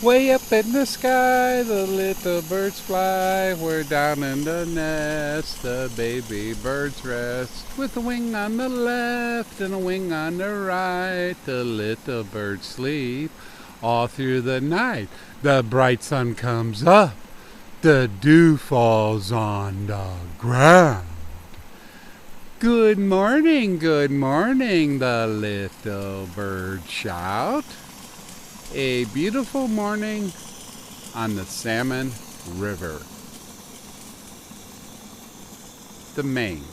Way up in the sky, the little birds fly. Where down in the nest, the baby birds rest. With a wing on the left and a wing on the right, the little birds sleep all through the night. The bright sun comes up, the dew falls on the ground. Good morning, the little birds shout. A beautiful morning on the Salmon River, the Main